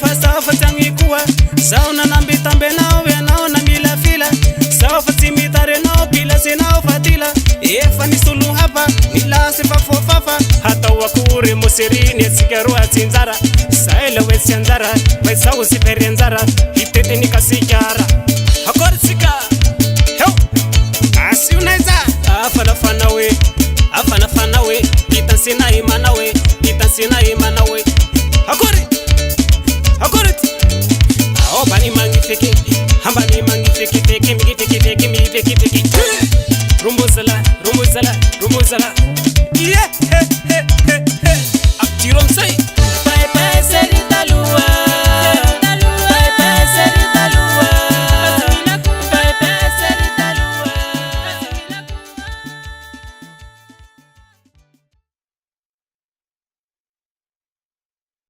safa tangikuwa sauna nambitambe nao naona mila fila safa timitare nao pila sinao fatila efa ni sulu hapa nila sifa fofafa hata wakuri musirini sigaru atinzara saela wesianzara pesa usiperianzara hitete nikasikara hakori sika heo asi unaiza afana fana we itansina imana we hakori bani mangi fiki hambani mangi fiki fiki mi fiki rumbuzala yeah